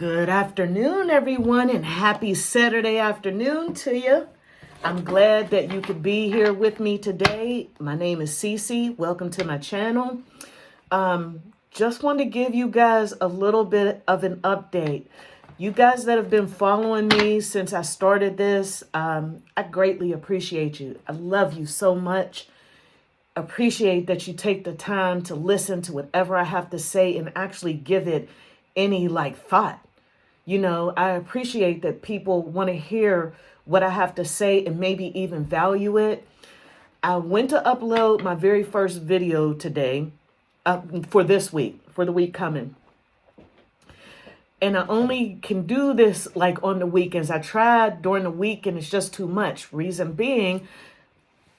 Good afternoon, everyone, and happy Saturday afternoon to you. I'm glad that you could be here with me today. My name is Cece. Welcome to my channel. Just want to give you guys a little bit of an update. You guys that have been following me since I started this, I greatly appreciate you. I love you so much. Appreciate that you take the time to listen to whatever I have to say and actually give it any thought. You know, I appreciate that people want to hear what I have to say and maybe even value it. I went to upload my very first video today for this week, for the week coming. And I only can do this on the weekends. I tried during the week and it's just too much. Reason being,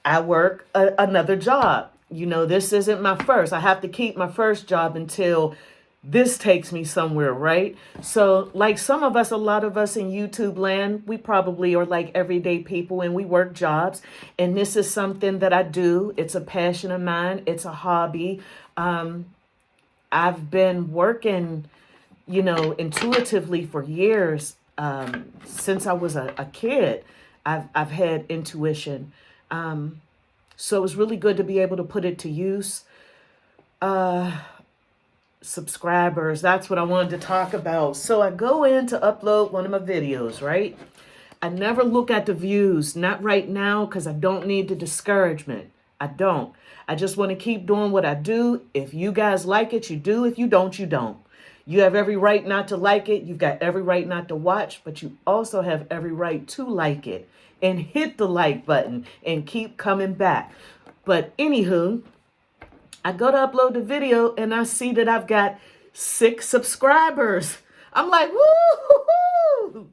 I work another job. You know, this isn't my first. I have to keep my first job until this takes me somewhere, right? So some of us, a lot of us in YouTube land, we probably are like everyday people and we work jobs. And this is something that I do. It's a passion of mine. It's a hobby. I've been working, intuitively for years. Since I was a kid, I've had intuition. So it was really good to be able to put it to use. Subscribers, that's what I wanted to talk about. So I go in to upload one of my videos, right? I never look at the views, not right now, because I don't need the discouragement. I don't. I just want to keep doing what I do. If you guys like it, you do. If you don't, you don't. You have every right not to like it. You've got every right not to watch, but you also have every right to like it and hit the like button and keep coming back. But anywho, I go to upload the video and I see that I've got 6 subscribers. I'm like, woo!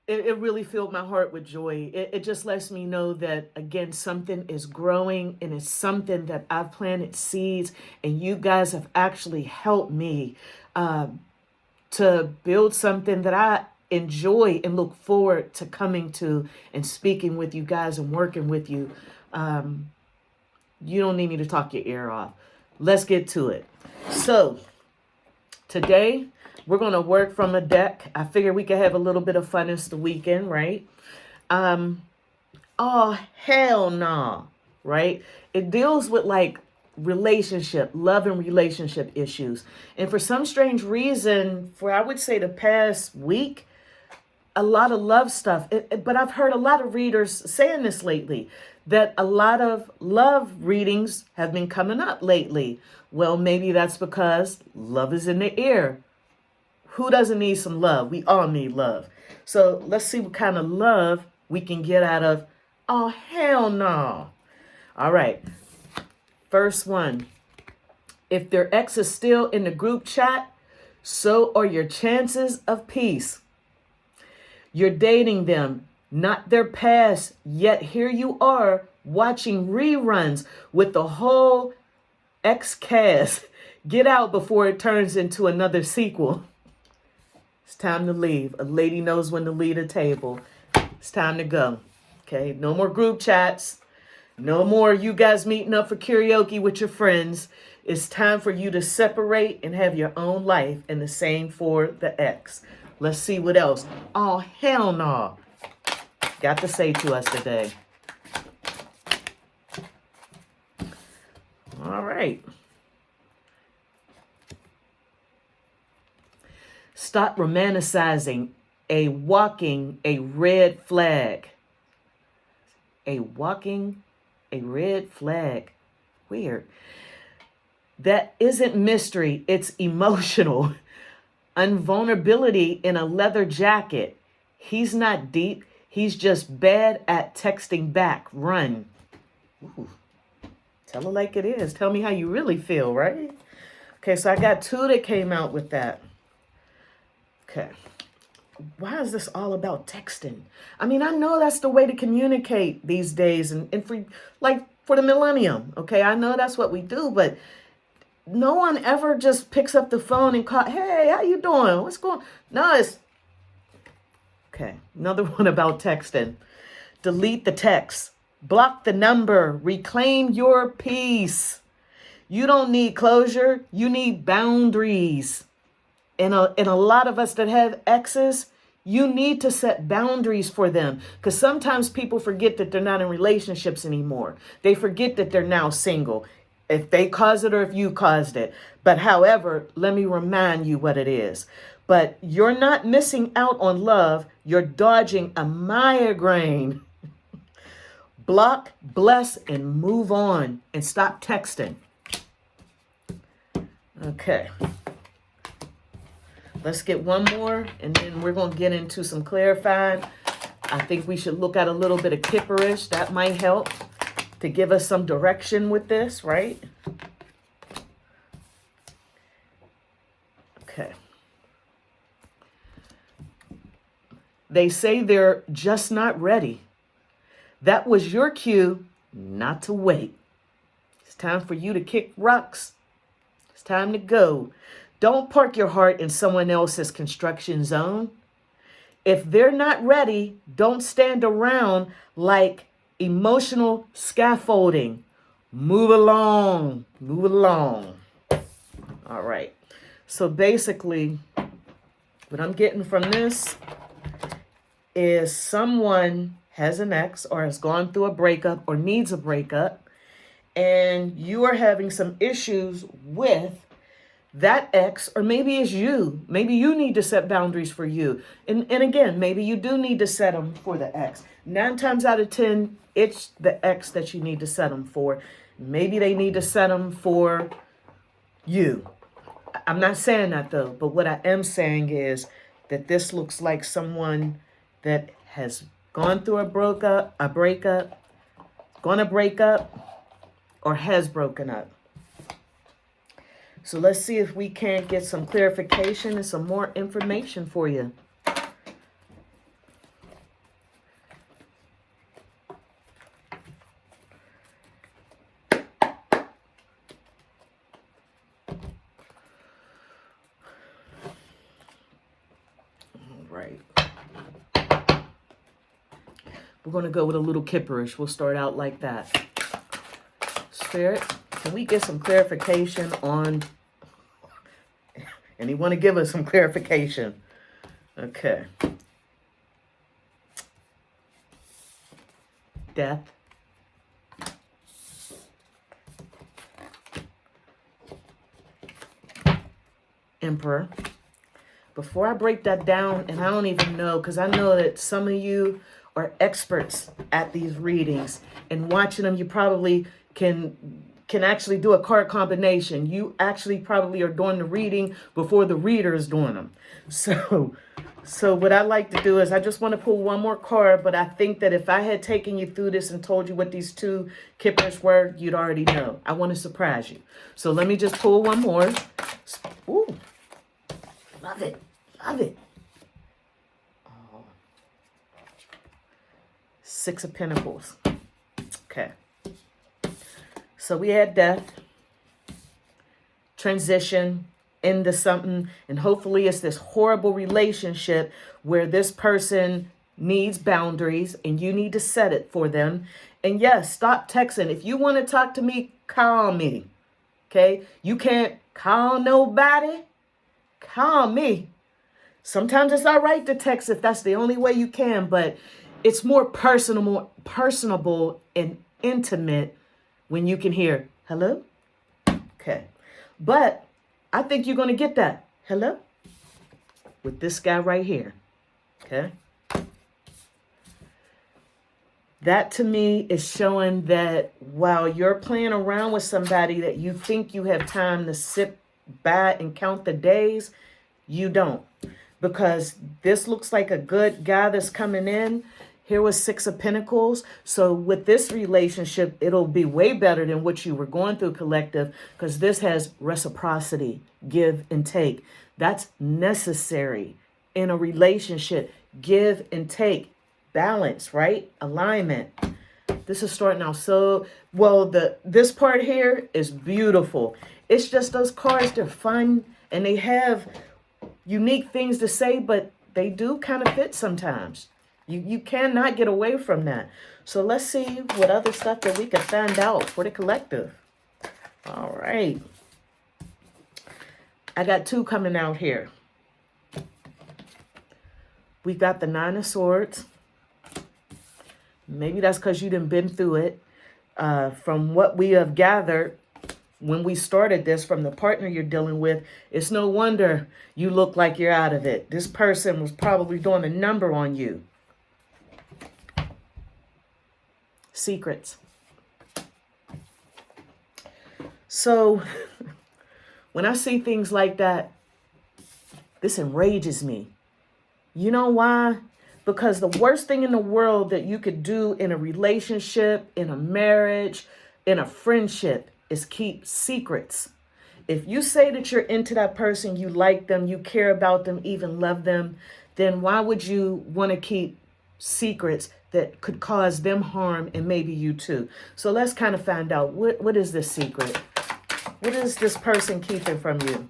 It really filled my heart with joy. It just lets me know that, again, something is growing and it's something that I've planted seeds and you guys have actually helped me to build something that I enjoy and look forward to coming to and speaking with you guys and working with you. You don't need me to talk your ear off. Let's get to it. So today we're going to work from a deck. I figure we could have a little bit of fun. It's the weekend, right? Oh, hell no, right? It deals with relationship, love and relationship issues. And for some strange reason, for I would say the past week, a lot of love stuff. But I've heard a lot of readers saying this lately, that a lot of love readings have been coming up lately. Well, maybe that's because love is in the air. Who doesn't need some love? We all need love. So let's see what kind of love we can get out of, oh, hell no. All right. First one. If their ex is still in the group chat, so are your chances of peace. You're dating them, not their past, yet here you are watching reruns with the whole ex-cast. Get out before it turns into another sequel. It's time to leave. A lady knows when to leave the table. It's time to go. Okay, no more group chats. No more you guys meeting up for karaoke with your friends. It's time for you to separate and have your own life, and the same for the ex. Let's see what else. Oh, hell no. Got to say to us today. All right. Stop romanticizing a red flag. A red flag. Weird. That isn't mystery. It's emotional. Unvulnerability in a leather jacket. He's not deep. He's just bad at texting back. Run. Ooh. Tell her like it is. Tell me how you really feel, right? Okay, so I got 2 that came out with that. Okay. Why is this all about texting? I mean, I know that's the way to communicate these days and for the millennium. Okay, I know that's what we do, but no one ever just picks up the phone and call, hey, how you doing? What's going on? No, it's... Okay, another one about texting. Delete the text. Block the number. Reclaim your peace. You don't need closure. You need boundaries. And a lot of us that have exes, you need to set boundaries for them, because sometimes people forget that they're not in relationships anymore. They forget that they're now single, if they caused it or if you caused it. But however, let me remind you what it is. But you're not missing out on love. You're dodging a migraine. Block, bless, and move on, and stop texting. Okay. Let's get one more, and then we're going to get into some clarifying. I think we should look at a little bit of Kipperish. That might help to give us some direction with this, right? Okay. They say they're just not ready. That was your cue not to wait. It's time for you to kick rocks. It's time to go. Don't park your heart in someone else's construction zone. If they're not ready, don't stand around like emotional scaffolding. Move along. Move along. All right. So basically, what I'm getting from this is someone has an ex or has gone through a breakup or needs a breakup, and you are having some issues with that ex, or maybe it's you. Maybe you need to set boundaries for you. And again, maybe you do need to set them for the ex. 9 times out of 10, it's the ex that you need to set them for. Maybe they need to set them for you. I'm not saying that though, but what I am saying is that this looks like someone that has gone through a breakup, gonna break up, or has broken up. So let's see if we can't get some clarification and some more information for you. All right. We're going to go with a little Kipperish. We'll start out like that. Spirit, can we get some clarification on... Anyone to give us some clarification? Okay. Death. Emperor. Before I break that down, and I don't even know, because I know that some of you are experts at these readings, and watching them, you probably can actually do a card combination. You actually probably are doing the reading before the reader is doing them. So what I like to do is I just want to pull one more card, but I think that if I had taken you through this and told you what these 2 Kippers were, you'd already know. I want to surprise you. So let me just pull one more. Ooh, love it. Love it. Oh. 6 of Pentacles. Okay. So we had death, transition into something, and hopefully it's this horrible relationship where this person needs boundaries and you need to set it for them. And yes, stop texting. If you want to talk to me, call me. Okay? You can't call nobody. Call me. Sometimes it's all right to text if that's the only way you can, but it's more personable and intimate when you can hear, hello? Okay. But I think you're going to get that, hello? With this guy right here. Okay. That to me is showing that while you're playing around with somebody that you think you have time to sit by and count the days, you don't. Because this looks like a good guy that's coming in. Here was 6 of Pentacles. So with this relationship, it'll be way better than what you were going through, collective, because this has reciprocity, give and take. That's necessary in a relationship. Give and take, balance, right? Alignment. This is starting out so well. This part here is beautiful. It's just those cards, they're fun and they have unique things to say, but they do kind of fit sometimes. You cannot get away from that. So let's see what other stuff that we can find out for the collective. All right. I got 2 coming out here. We got the Nine of Swords. Maybe that's because you done been through it. From what we have gathered when we started this, from the partner you're dealing with, it's no wonder you look like you're out of it. This person was probably doing a number on you. Secrets. So when I see things like that, this enrages me. You know why? Because the worst thing in the world that you could do in a relationship, in a marriage, in a friendship is keep secrets. If you say that you're into that person, you like them, you care about them, even love them, then why would you want to keep secrets that could cause them harm and maybe you too? So let's kind of find out, what is this secret? What is this person keeping from you?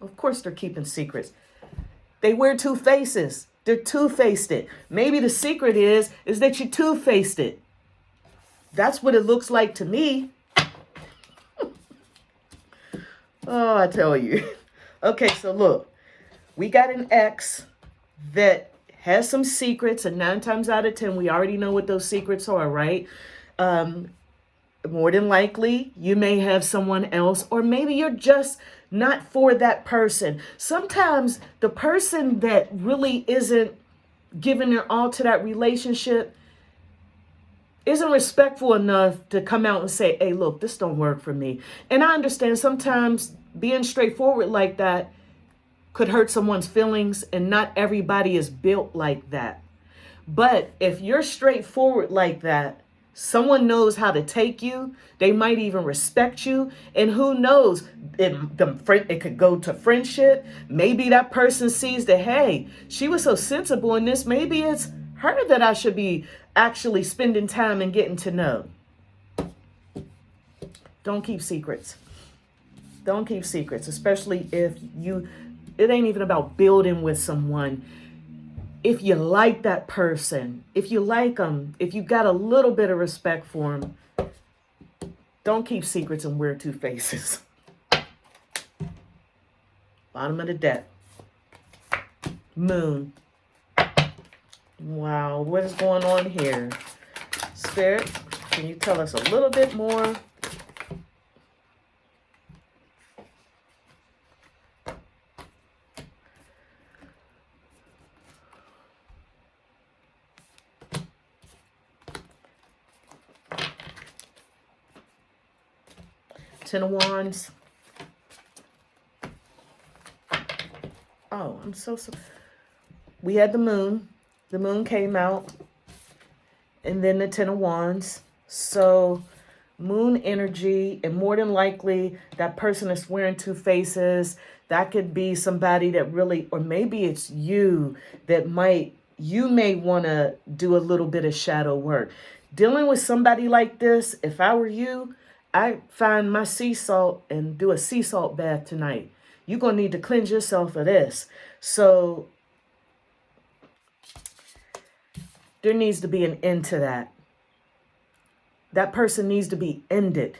Of course they're keeping secrets. They wear two faces. They're two-faced it. Maybe the secret is that you two-faced it. That's what it looks like to me. Oh, I tell you. Okay, so look. We got an ex that has some secrets, and 9 times out of 10, we already know what those secrets are, right? More than likely, you may have someone else, or maybe you're just not for that person. Sometimes the person that really isn't giving their all to that relationship isn't respectful enough to come out and say, hey, look, this don't work for me. And I understand sometimes being straightforward like that could hurt someone's feelings, and not everybody is built like that. But if you're straightforward like that, someone knows how to take you. They might even respect you. And who knows, it could go to friendship. Maybe that person sees that, hey, she was so sensible in this. Maybe it's her that I should be actually spending time and getting to know. Don't keep secrets. Don't keep secrets, especially if it ain't even about building with someone. If you like that person, if you like them, if you got a little bit of respect for them, don't keep secrets and wear two faces. Bottom of the deck. Moon. Wow, what is going on here? Spirit, can you tell us a little bit more? Ten of Wands. Oh, I'm so sorry. We had the moon. The moon came out. And then the Ten of Wands. So moon energy, and more than likely that person is wearing two faces. That could be somebody that really, or maybe it's you that you may want to do a little bit of shadow work. Dealing with somebody like this, if I were you, I find my sea salt and do a sea salt bath tonight. You're going to need to cleanse yourself of this. So there needs to be an end to that. That person needs to be ended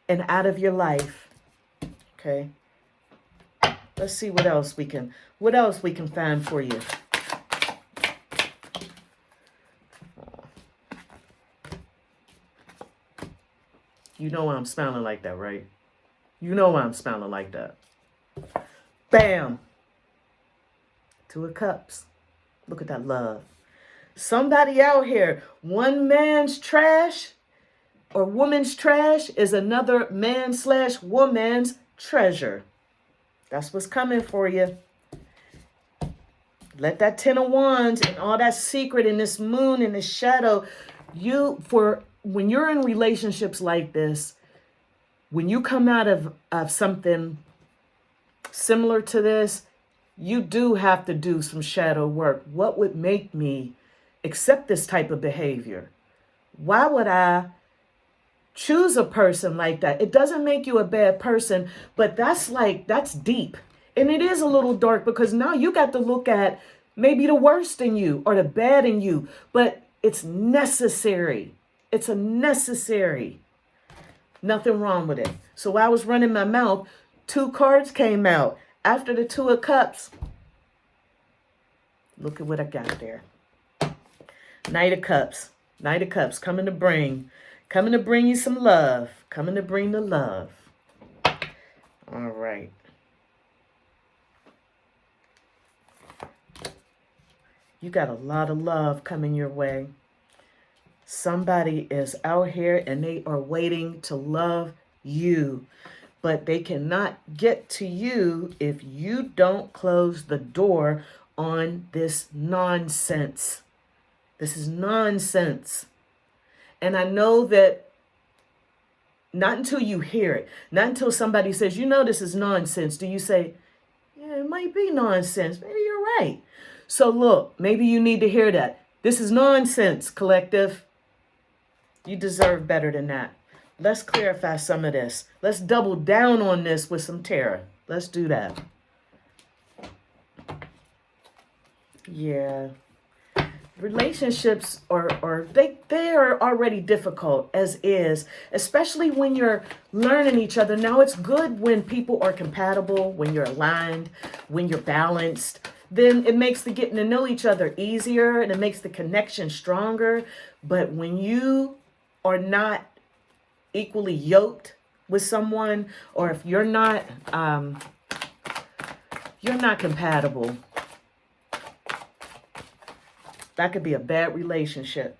and out of your life. Okay. Let's see what else we can find for you. You know why I'm smiling like that, right? You know why I'm smiling like that. Bam. Two of Cups. Look at that love. Somebody out here, one man's trash or woman's trash is another man/woman's treasure. That's what's coming for you. Let that Ten of Wands and all that secret in this moon and this shadow, when you're in relationships like this, when you come out of something similar to this, you do have to do some shadow work. What would make me accept this type of behavior? Why would I choose a person like that? It doesn't make you a bad person, but that's deep. And it is a little dark because now you got to look at maybe the worst in you or the bad in you, but it's necessary. It's a necessary. Nothing wrong with it. So while I was running my mouth, Two cards came out. After the Two of Cups, look at what I got there. Knight of Cups. Knight of Cups coming to bring you some love. Coming to bring the love. All right. You got a lot of love coming your way. Somebody is out here and they are waiting to love you. But they cannot get to you if you don't close the door on this nonsense. This is nonsense. And I know that not until you hear it, not until somebody says, you know, this is nonsense, do you say, yeah, it might be nonsense. Maybe you're right. So look, maybe you need to hear that. This is nonsense, collective. You deserve better than that. Let's clarify some of this. Let's double down on this with some terror. Let's do that. Yeah. Relationships are already difficult as is, especially when you're learning each other. Now it's good when people are compatible, when you're aligned, when you're balanced. Then it makes the getting to know each other easier and it makes the connection stronger. But when you are not equally yoked with someone, or if you're not compatible, that could be a bad relationship.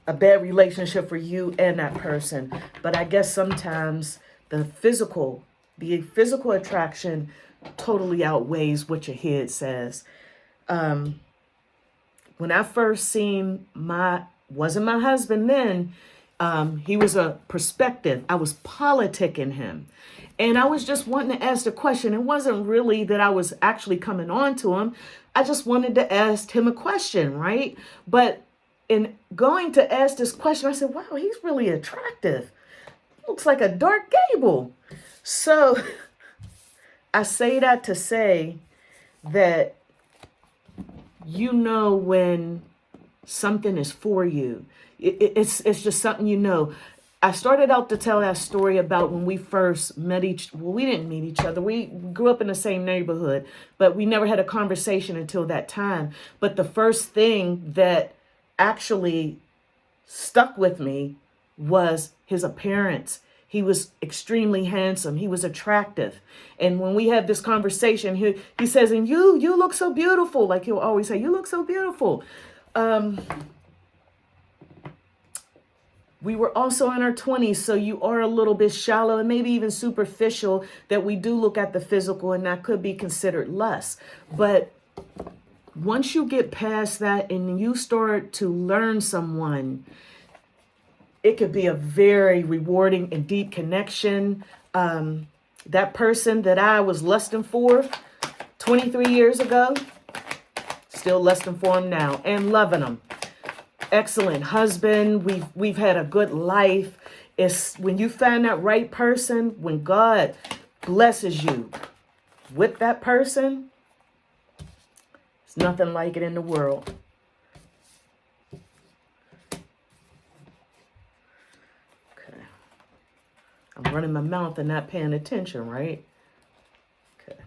A bad relationship for you and that person. But I guess sometimes the physical attraction totally outweighs what your head says. When I first seen wasn't my husband then, he was a perspective. I was politicking him. And I was just wanting to ask the question. It wasn't really that I was actually coming on to him. I just wanted to ask him a question, right? But in going to ask this question, I said, wow, he's really attractive. Looks like a dark gable. So I say that to say that you know when something is for you. It's just something you know. I started out to tell that story about when we first met we didn't meet each other. We grew up in the same neighborhood, but we never had a conversation until that time. But the first thing that actually stuck with me was his appearance. He was extremely handsome. He was attractive. And when we had this conversation, he says, and you look so beautiful. Like he'll always say, you look so beautiful. We were also in our 20s, so you are a little bit shallow and maybe even superficial that we do look at the physical, and that could be considered lust. But once you get past that and you start to learn someone, it could be a very rewarding and deep connection. That person that I was lusting for 23 years ago, still lusting for him now and loving him. Excellent husband. We've had a good life. It's when you find that right person, when God blesses you with that person, it's nothing like it in the world. Okay. I'm running my mouth and not paying attention, right? Okay.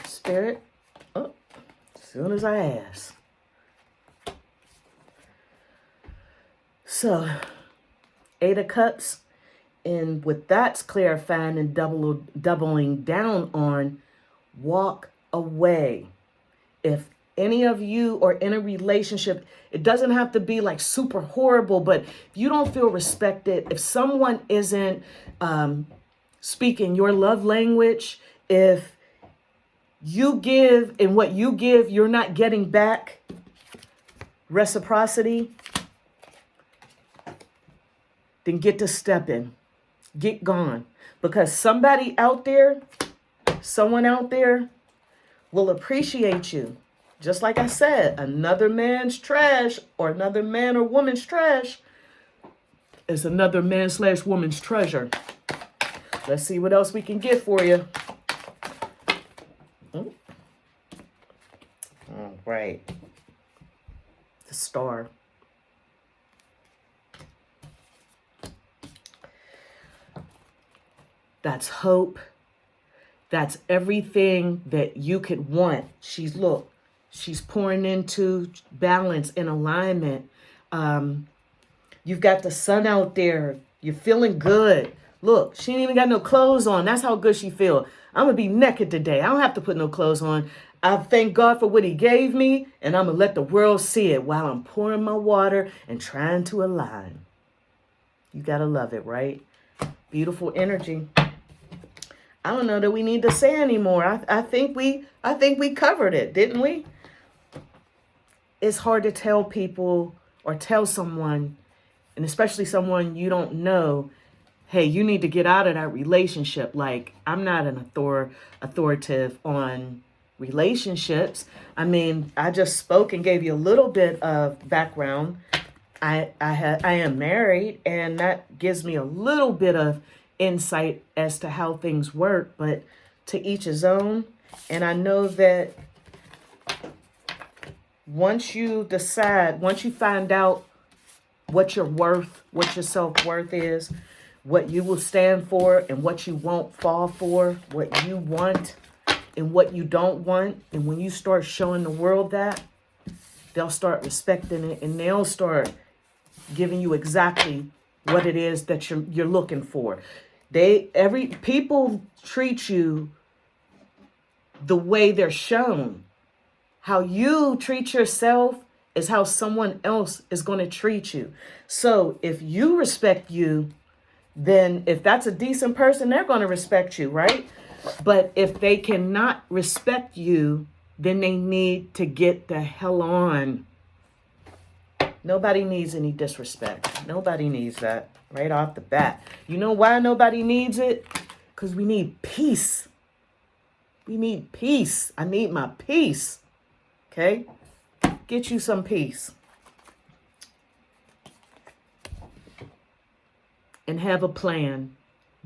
Spirit. Oh, as soon as I ask. So, Eight of Cups, and with that's clarifying and doubling down on, walk away. If any of you are in a relationship, it doesn't have to be like super horrible, but if you don't feel respected, if someone isn't speaking your love language, if you give and what you give, you're not getting back reciprocity, then get to stepping, get gone. Because somebody out there, someone out there will appreciate you. Just like I said, another man's trash or another man or woman's trash is another man/woman's treasure. Let's see what else we can get for you. All right. The Star. That's hope. That's everything that you could want. She's pouring into balance and alignment. You've got the sun out there. You're feeling good. Look, she ain't even got no clothes on. That's how good she feel. I'm going to be naked today. I don't have to put no clothes on. I thank God for what he gave me, and I'm going to let the world see it while I'm pouring my water and trying to align. You got to love it, right? Beautiful energy. I don't know that we need to say anymore. I think we covered it, didn't we? It's hard to tell people or tell someone, and especially someone you don't know, hey, you need to get out of that relationship. Like, I'm not an authoritative on relationships. I mean, I just spoke and gave you a little bit of background. I am married, and that gives me a little bit of insight as to how things work, but to each his own. And I know that once you find out what your worth, what your self-worth is, what you will stand for and what you won't fall for, what you want and what you don't want, and when you start showing the world that, they'll start respecting it, and they'll start giving you exactly what it is that you're looking for. People treat you the way they're shown. How you treat yourself is how someone else is going to treat you. So if you respect you, then if that's a decent person, they're going to respect you, right? But if they cannot respect you, then they need to get the hell on. Nobody needs any disrespect. Nobody needs that right off the bat. You know why nobody needs it? Because we need peace. We need peace. I need my peace. Okay? Get you some peace. And have a plan.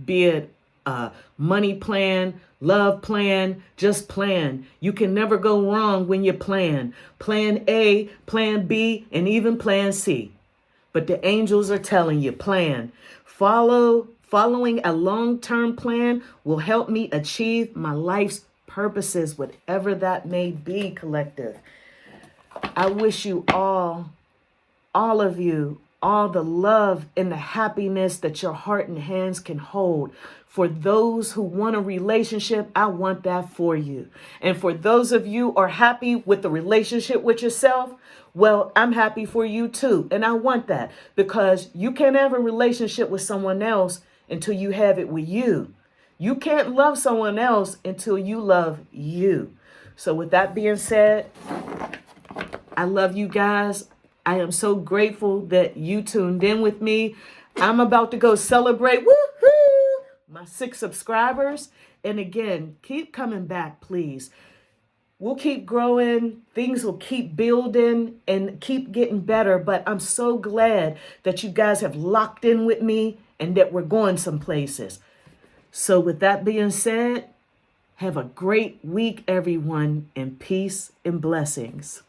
Be it a money plan, love plan, just plan. You can never go wrong when you plan. Plan A, plan B, and even plan C. But the angels are telling you, plan. Following a long-term plan will help me achieve my life's purposes, whatever that may be, collective. I wish you all of you, all the love and the happiness that your heart and hands can hold. For those who want a relationship, I want that for you. And for those of you who are happy with the relationship with yourself, well, I'm happy for you too. And I want that, because you can't have a relationship with someone else until you have it with you. You can't love someone else until you love you. So with that being said, I love you guys. I am so grateful that you tuned in with me. I'm about to go celebrate my 6 subscribers. And again, keep coming back, please. We'll keep growing. Things will keep building and keep getting better. But I'm so glad that you guys have locked in with me and that we're going some places. So with that being said, have a great week, everyone, and peace and blessings.